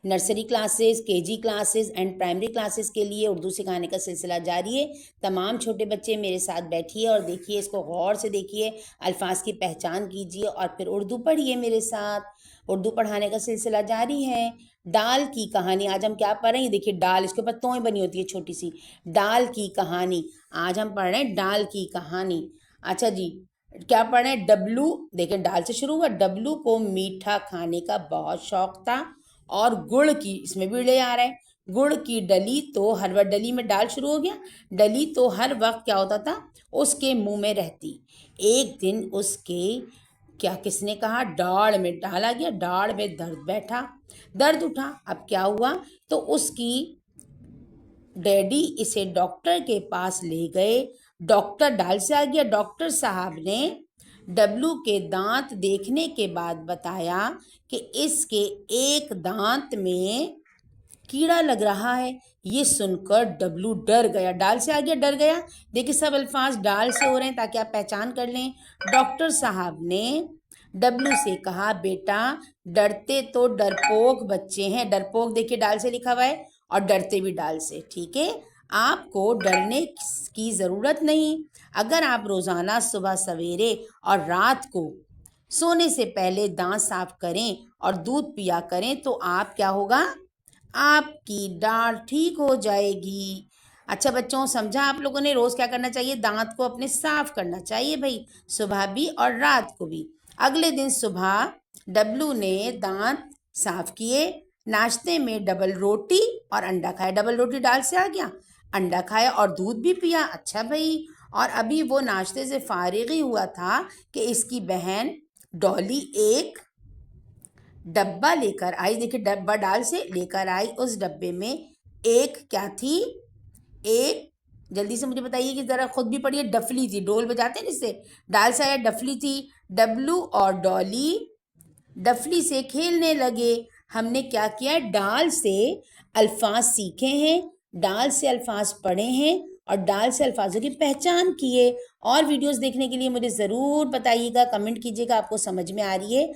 Nursery classes, KG classes and primary classes के लिए उर्दू सिखाने का सिलसिला जारी है। तमाम छोटे बच्चे मेरे साथ बैठिए और देखिए, इसको गौर से देखिए, अल्फाज की पहचान कीजिए और फिर उर्दू पढ़िए मेरे साथ। उर्दू पढ़ाने का सिलसिला जारी है। डाल की कहानी, आज हम क्या पढ़ रहे हैं? देखिए डाल, इसके ऊपर तोय बनी होती है छोटी सी। डाल की कहानी, आज हम पढ़ रहे हैं डाल की कहानी। अच्छा जी, क्या पढ़ रहे हैं? डब्लू, देखिए डाल से शुरू हुआ। डब्लू को मीठा खाने का बहुत शौक था और गुड़ की, इसमें भी ले आ रहा है, गुड़ की डली तो हर वक्त, डली में डाल शुरू हो गया, डली तो हर वक्त क्या होता था? उसके मुंह में रहती। एक दिन उसके, क्या किसने कहा? डाढ़ में डाला गया, डाढ़ में दर्द बैठा, दर्द उठा। अब क्या हुआ? तो उसकी डैडी इसे डॉक्टर के पास ले गए। डॉक्टर, डाल से आ गया, डॉक्टर साहब ने डब्लू के दांत देखने के बाद बताया कि इसके एक दांत में कीड़ा लग रहा है। ये सुनकर डब्लू डर गया, डाल से आ गया, डर गया। देखिए सब अल्फाज डाल से हो रहे हैं ताकि आप पहचान कर लें। डॉक्टर साहब ने डब्लू से कहा, बेटा डरते तो डरपोक बच्चे हैं। डरपोक देखिए डाल से लिखा हुआ है और डरते भी डाल से, ठीक है। आपको डरने की ज़रूरत नहीं। अगर आप रोज़ाना सुबह सवेरे और रात को सोने से पहले दांत साफ करें और दूध पिया करें तो आप क्या होगा? आपकी दाढ़ ठीक हो जाएगी। अच्छा बच्चों, समझा आप लोगों ने? रोज़ क्या करना चाहिए? दांत को अपने साफ करना चाहिए भाई, सुबह भी और रात को भी। अगले दिन सुबह डब्लू ने दांत साफ किए, नाश्ते में डबल रोटी और अंडा खाया। डबल रोटी डाल से आ गया, अंडा खाया और दूध भी पिया। अच्छा भाई, और अभी वो नाश्ते से फारिग ही हुआ था कि इसकी बहन डॉली एक डब्बा लेकर आई। देखिए डब्बा डाल से लेकर आई। उस डब्बे में एक क्या थी? एक, जल्दी से मुझे बताइए कि जरा खुद भी पढ़िए, डफली थी। डोल बजाते हैं जिससे, डाल से आया, डफली थी। डब्लू और डॉली डफली से खेलने लगे। हमने क्या किया? डाल से अल्फाज सीखे हैं, डाल से अल्फाज पढ़े हैं और डाल से अल्फाजों की पहचान किए। और वीडियोस देखने के लिए मुझे ज़रूर बताइएगा, कमेंट कीजिएगा आपको समझ में आ रही है।